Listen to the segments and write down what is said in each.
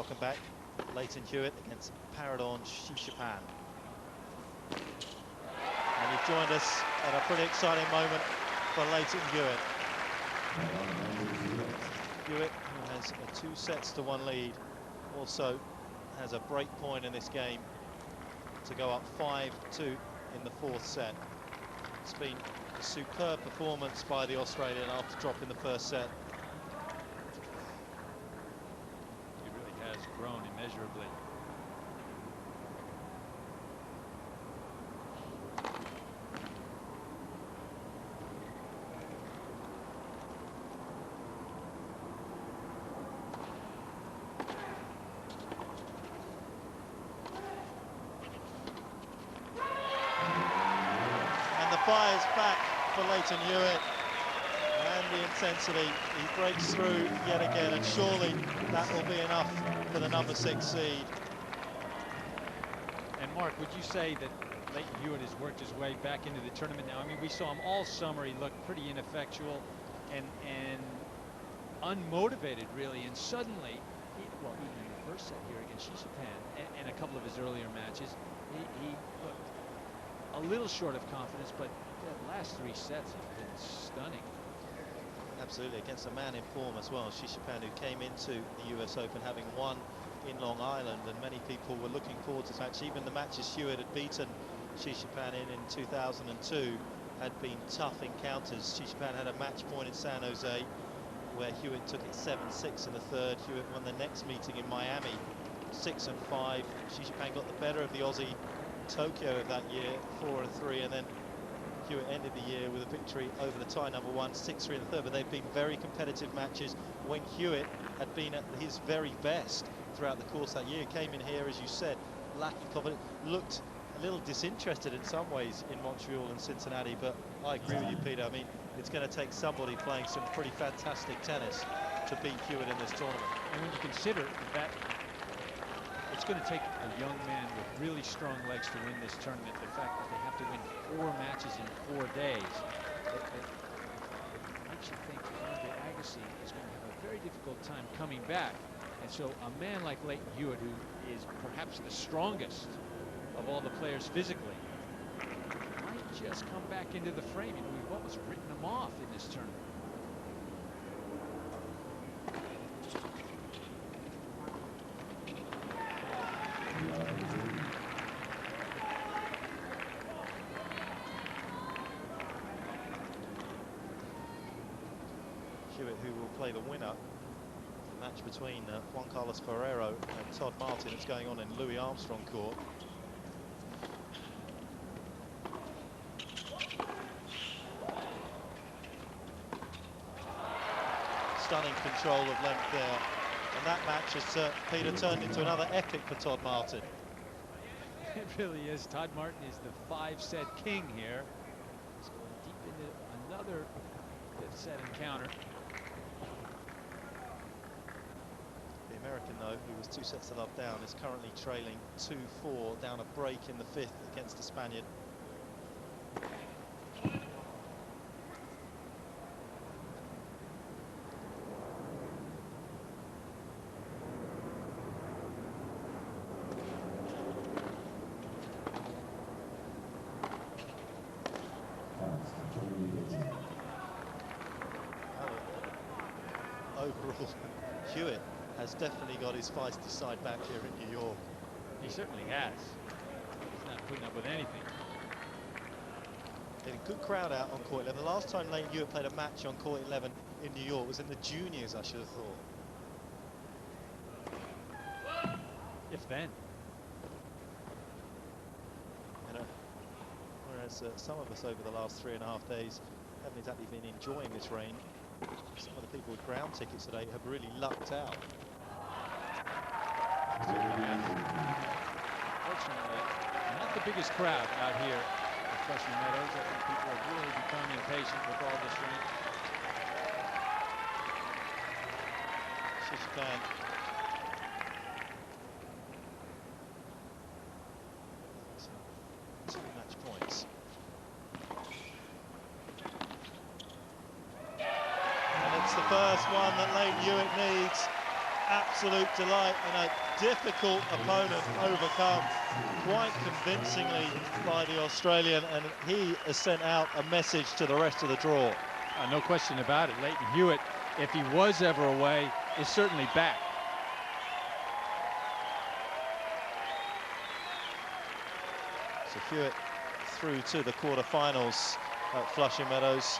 Welcome back, Leighton Hewitt against Paradorn Srichipan. And you've joined us at a pretty exciting moment for Leighton Hewitt. Hewitt, who has a 2-1 lead, also has a break point in this game to go up 5-2 in the 4th set. It's been a superb performance by the Australian after dropping the 1st set. He really has grown immeasurably. Fires back for Leighton Hewitt, and the intensity, he breaks through yet again, and surely that will be enough for the number 6 seed. And Mark, would you say that Leighton Hewitt has worked his way back into the tournament now? I mean, we saw him all summer. He looked pretty ineffectual and unmotivated, really, and suddenly, well, even in the 1st set here against Srichipan and a couple of his earlier matches, he looked a little short of confidence, but the last 3 sets have been stunning. Absolutely, against a man in form as well, Srichipan, who came into the US Open having won in Long Island, and many people were looking forward to this match. Even the matches Hewitt had beaten Srichipan in 2002 had been tough encounters. Srichipan had a match point in San Jose where Hewitt took it 7-6 in the 3rd. Hewitt won the next meeting in Miami 6-5. Srichipan got the better of the Aussie Tokyo of that year, 4-3, and then Hewitt ended the year with a victory over the Thai number 1, 6-3 in the 3rd. But they've been very competitive matches when Hewitt had been at his very best throughout the course that year. Came in here, as you said, lacking confidence, looked a little disinterested in some ways in Montreal and Cincinnati, but I agree with you, Peter. I mean, it's going to take somebody playing some pretty fantastic tennis to beat Hewitt in this tournament. And when you consider that it's going to take a young man with really strong legs to win this tournament, the fact that they have to win 4 matches in 4 days, it makes you think Andre Agassi is going to have a very difficult time coming back. And so a man like Leighton Hewitt, who is perhaps the strongest of all the players physically, might just come back into the frame. We've almost written him off in this tournament. Hewitt, who will play the winner, the match between Juan Carlos Ferrero and Todd Martin. It's going on in Louis Armstrong Court. Stunning control of length there, and that match has, Peter, turned into another epic for Todd Martin. It really is. Todd Martin is the 5-set king here. He's going deep into another 5th set encounter. The American, though, who was 2 sets to love down, is currently trailing 2-4, down a break in the 5th against the Spaniard. Overall, Hewitt has definitely got his feisty side back here in New York. He certainly has. He's not putting up with anything. They had a good crowd out on court 11. The last time Leighton Hewitt played a match on court 11 in New York was in the juniors, I should have thought. If then. You know, whereas some of us over the last 3.5 days haven't exactly been enjoying this rain. Some of the people with ground tickets today have really lucked out. Fortunately, not the biggest crowd out here at Flushing Meadows. I think people have really become impatient with all this rain. Srichipan. So, 2 match points. And it's the first one that Leighton Hewitt needs absolute delight, and a difficult opponent overcome quite convincingly by the Australian, and he has sent out a message to the rest of the draw. No question about it. Leighton Hewitt, if he was ever away, is certainly back. So Hewitt through to the quarterfinals at Flushing Meadows.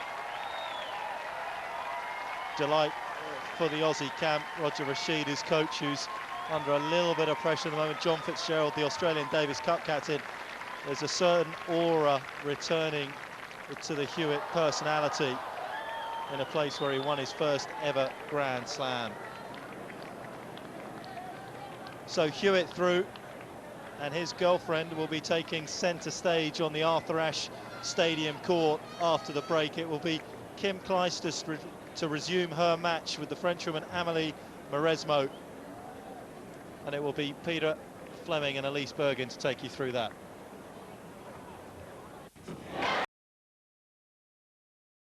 Delight for the Aussie camp. Roger Rashid, his coach, who's under a little bit of pressure at the moment. John Fitzgerald, the Australian Davis Cup captain. There's a certain aura returning to the Hewitt personality in a place where he won his first ever Grand Slam. So Hewitt through, and his girlfriend will be taking centre stage on the Arthur Ashe Stadium court after the break. It will be Kim Clijsters to resume her match with the Frenchwoman Amélie Mauresmo, and it will be Peter Fleming and Elise Bergen to take you through that.